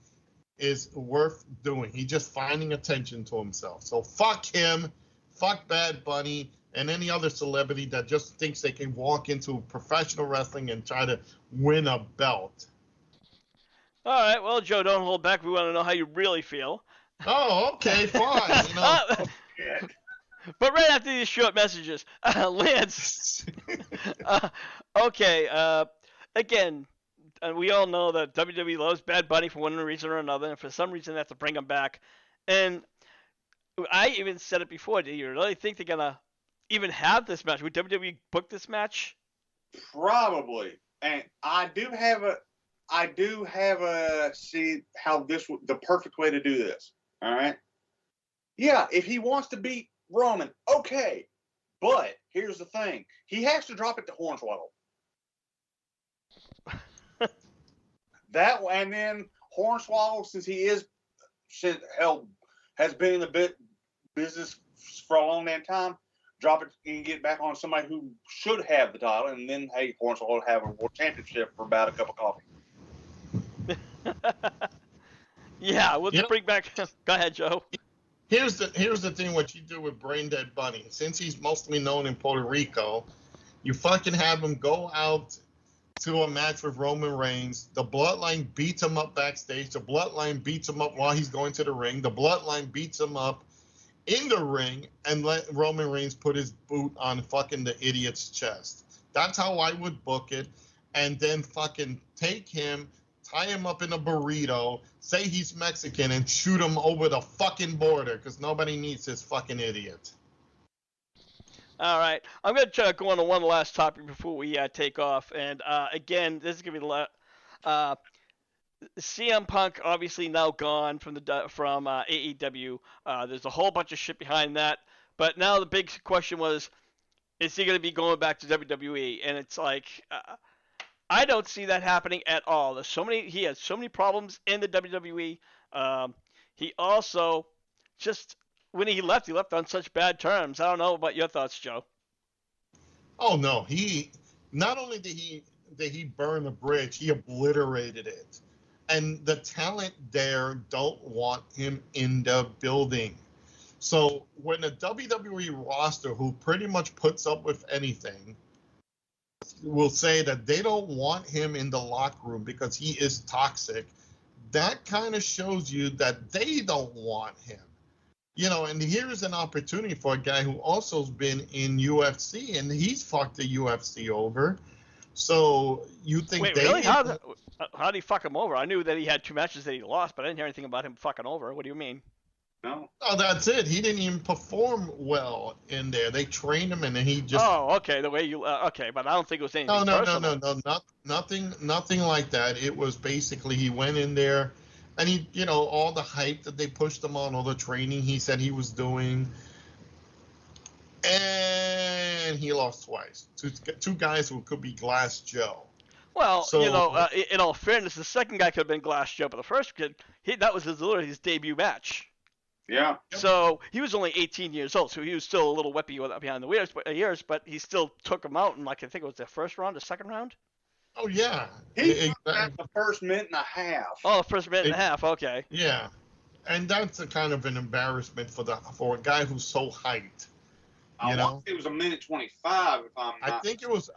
is worth doing. He's just finding attention to himself. So fuck him, fuck Bad Bunny, and any other celebrity that just thinks they can walk into professional wrestling and try to win a belt. All right, well, Joe, don't hold back. We want to know how you really feel. Oh, okay, fine. You know. But right after these short messages, Lance. Okay, again, we all know that WWE loves Bad Bunny for one reason or another, and for some reason they have to bring him back. And I even said it before. Do you really think they're gonna even have this match? Would WWE book this match? Probably. And I do have a see how the perfect way to do this. All right. Yeah, if he wants to beat Roman, okay. But here's the thing: he has to drop it to Hornswoggle. And then Hornswoggle, since has been in the business for a long damn time, drop it and get back on somebody who should have the title, and then hey, Hornswoggle will have a world championship for about a cup of coffee. Yeah, we'll just bring back. Go ahead, Joe. Here's the thing: what you do with Brain Dead Bunny, since he's mostly known in Puerto Rico, you fucking have him go out to a match with Roman Reigns. The Bloodline beats him up backstage. The Bloodline beats him up while he's going to the ring. The Bloodline beats him up in the ring and let Roman Reigns put his boot on fucking the idiot's chest. That's how I would book it. And then fucking take him, tie him up in a burrito, say he's Mexican, and shoot him over the fucking border, because nobody needs this fucking idiot. All right. I'm going to try to go on to one last topic before we take off. And, again, this is going to be CM Punk obviously now gone from AEW. There's a whole bunch of shit behind that. But now the big question was, is he going to be going back to WWE? And it's like, I don't see that happening at all. He has so many problems in the WWE. He also just, when he left on such bad terms. I don't know about your thoughts, Joe. Oh no, he not only did he burn the bridge, he obliterated it. And the talent there don't want him in the building. So when the WWE roster, who pretty much puts up with anything, will say that they don't want him in the locker room because he is toxic, that kind of shows you that they don't want him. You know, and here's an opportunity for a guy who also's been in UFC, and he's fucked the UFC over. So you think Wait, really? How did he fuck him over? I knew that he had 2 matches that he lost, but I didn't hear anything about him fucking over. What do you mean? No. Oh, that's it. He didn't even perform well in there. They trained him, and then he just. Oh, okay. The way you. Okay, but I don't think it was anything. No, nothing like that. It was basically he went in there, And he, all the hype that they pushed him on, all the training he said he was doing, and he lost twice. Two guys who could be Glass Joe. Well, So in all fairness, the second guy could have been Glass Joe, but the first kid, that was literally his debut match. Yeah. So he was only 18 years old, so he was still a little whippy behind the ears, but he still took him out in, like, I think it was the first round, the second round? Oh, yeah. He got the first minute and a half. Oh, the first minute and a half, okay. Yeah. And that's a kind of an embarrassment for a guy who's so hyped. I want it was a minute 25 if I'm not. I think it was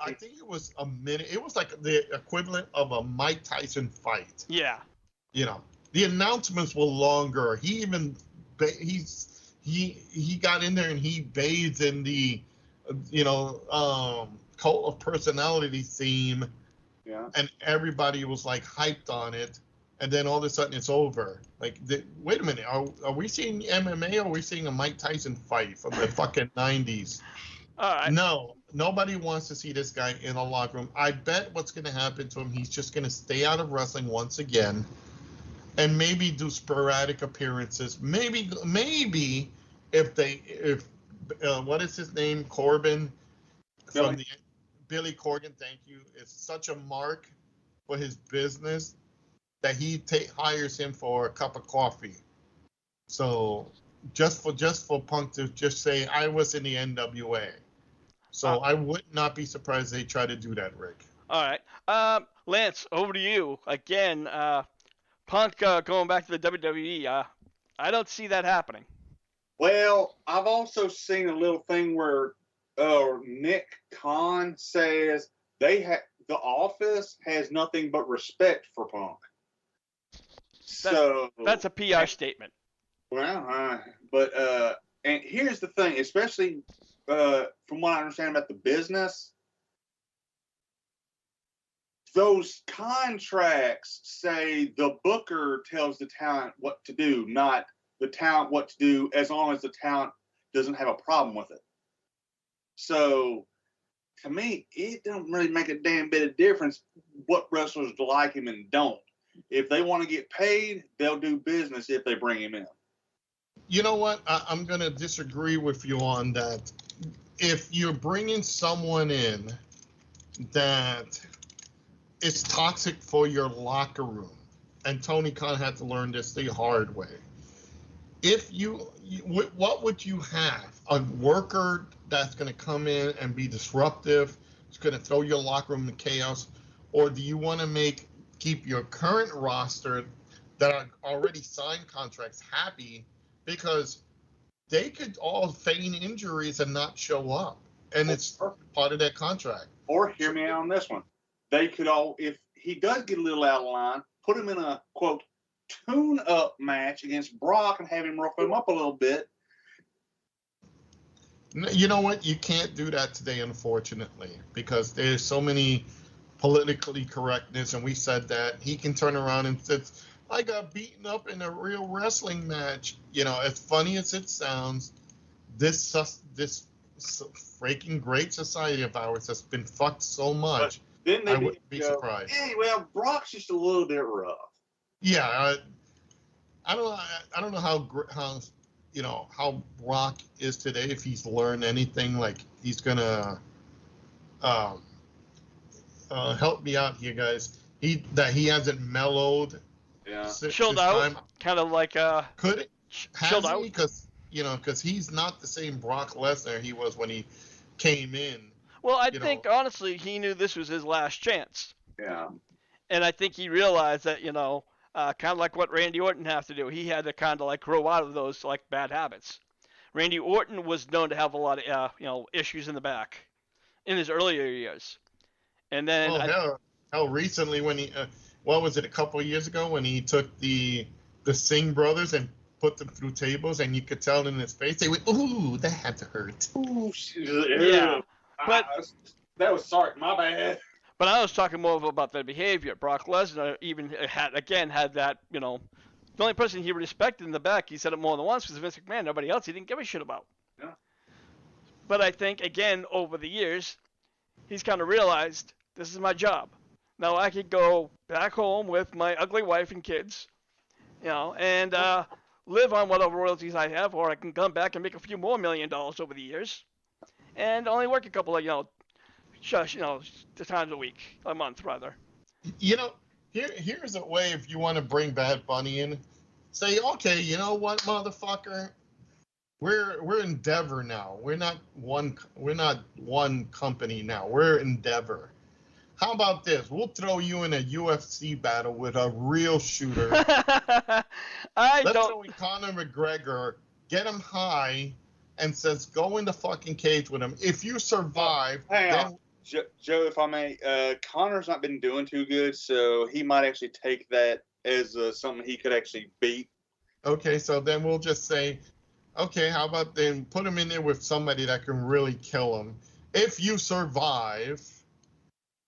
a minute. It was like the equivalent of a Mike Tyson fight. Yeah. The announcements were longer. He even he got in there and he bathed in the cult of personality theme. Yeah. And everybody was like hyped on it. And then all of a sudden it's over. Like, wait a minute, are we seeing MMA or are we seeing a Mike Tyson fight from the fucking 90s? All right. No, nobody wants to see this guy in a locker room. I bet what's going to happen to him, he's just going to stay out of wrestling once again and maybe do sporadic appearances. Maybe if what is his name? Corbin? Billy Corgan, thank you. It's such a mark for his business that he hires him for a cup of coffee. So just for Punk to just say, I was in the NWA. So I would not be surprised they try to do that, Rick. All right. Lance, over to you. Again, Punk going back to the WWE. I don't see that happening. Well, I've also seen a little thing where Nick Khan says the office has nothing but respect for Punk. That's a PR statement. Well, and here's the thing, especially from what I understand about the business, those contracts say the booker tells the talent what to do, not the talent what to do, as long as the talent doesn't have a problem with it. So, to me, it don't really make a damn bit of difference what wrestlers like him and don't. If they want to get paid, they'll do business if they bring him in. You know what? I'm going to disagree with you on that. If you're bringing someone in that is toxic for your locker room, and Tony Khan had to learn this the hard way, what would you have? A worker that's going to come in and be disruptive, it's going to throw your locker room in chaos, or do you want to keep your current roster that are already signed contracts happy, because they could all feign injuries and not show up, and it's part of that contract. Or hear me out on this one. They could all, if he does get a little out of line, put him in a, quote, tune-up match against Brock and have him rough him up a little bit. You know what? You can't do that today, unfortunately, because there's so many politically correctness, and we said that. He can turn around and say, I got beaten up in a real wrestling match. As funny as it sounds, this freaking great society of ours has been fucked so much. Then I wouldn't be surprised. Hey, well, Brock's just a little bit rough. Yeah, I don't know how Brock is today. If he's learned anything, like he's gonna help me out here, guys. He hasn't mellowed. Yeah, chilled out, kind of like could it chilled out because he's not the same Brock Lesnar he was when he came in. Well, I think honestly he knew this was his last chance. Yeah, and I think he realized that kind of like what Randy Orton had to do. He had to kind of like grow out of those like bad habits. Randy Orton was known to have a lot of issues in the back in his earlier years, and then hell, recently when he what was it, a couple of years ago when he took the Singh brothers and put them through tables, and you could tell in his face they went, "Ooh, that had to hurt." Ooh, yeah, but that was my bad. But I was talking more about the behavior. Brock Lesnar even had that, the only person he respected in the back, he said it more than once, was Vince McMahon. Nobody else he didn't give a shit about. Yeah. But I think, again, over the years, he's kind of realized, this is my job. Now I could go back home with my ugly wife and kids and live on whatever royalties I have, or I can come back and make a few more $1 million over the years, and only work a couple of, the times a month rather. Here's a way if you want to bring Bad Bunny in. Say, okay, you know what, motherfucker? We're Endeavor now. We're not one company now. We're Endeavor. How about this? We'll throw you in a UFC battle with a real shooter. Let's throw in Conor McGregor, get him high, and says, go in the fucking cage with him. If you survive, then... Joe, if I may, Conor's not been doing too good, so he might actually take that as something he could actually beat. Okay, so then we'll just say, okay, how about then put him in there with somebody that can really kill him. If you survive,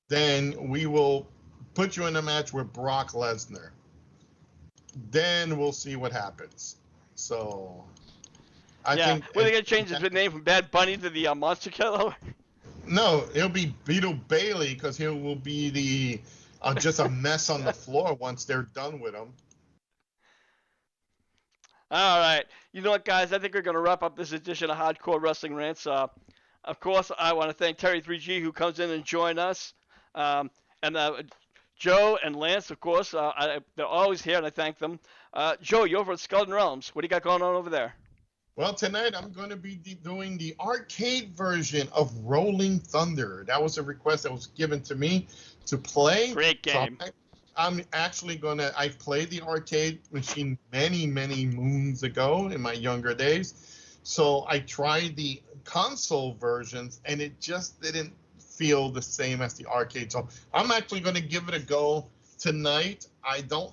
then we will put you in a match with Brock Lesnar. Then we'll see what happens. So, I think... Were they going to change his name from Bad Bunny to the Monster Killer? No, it'll be Beetle Bailey because he will be the just a mess on the floor once they're done with him. All right. You know what, guys? I think we're going to wrap up this edition of Hardcore Wrestling Rants. Of course, I want to thank Terry 3G who comes in and joins us. And Joe and Lance, of course, they're always here, and I thank them. Joe, you're over at Skeleton Realms. What do you got going on over there? Well, tonight I'm going to be doing the arcade version of Rolling Thunder. That was a request that was given to me to play. Great game. So I'm actually going to... I played the arcade machine many, many moons ago in my younger days. So I tried the console versions, and it just didn't feel the same as the arcade. So I'm actually going to give it a go tonight. I do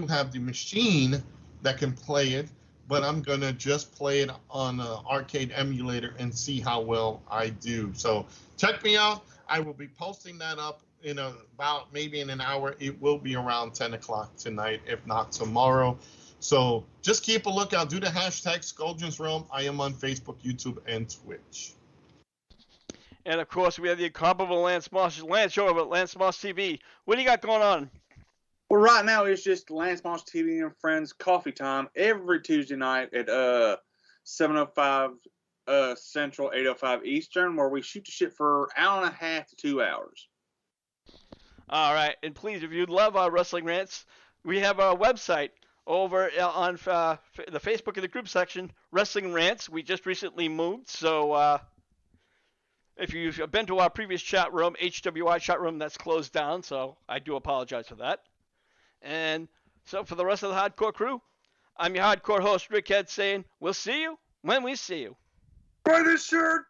have the machine that can play it, but I'm going to just play it on an arcade emulator and see how well I do. So check me out. I will be posting that up in about maybe in an hour. It will be around 10 o'clock tonight, if not tomorrow. So just keep a lookout. Do the hashtag Scoldrins Realm. I am on Facebook, YouTube, and Twitch. And, of course, we have the incomparable Lance Moss. Lance, you're over at Lance Moss TV. What do you got going on? Well, right now it's just Lance Moss TV and Friends coffee time every Tuesday night at 7:05 Central, 8:05 Eastern, where we shoot the shit for an hour and a half to 2 hours. All right. And please, if you love our wrestling rants, we have our website over on the Facebook in the group section, Wrestling Rants. We just recently moved, so if you've been to our previous chat room, HWI chat room, that's closed down, so I do apologize for that. And so for the rest of the Hardcore crew, I'm your Hardcore host, Rick Head, saying we'll see you when we see you. Buy this shirt!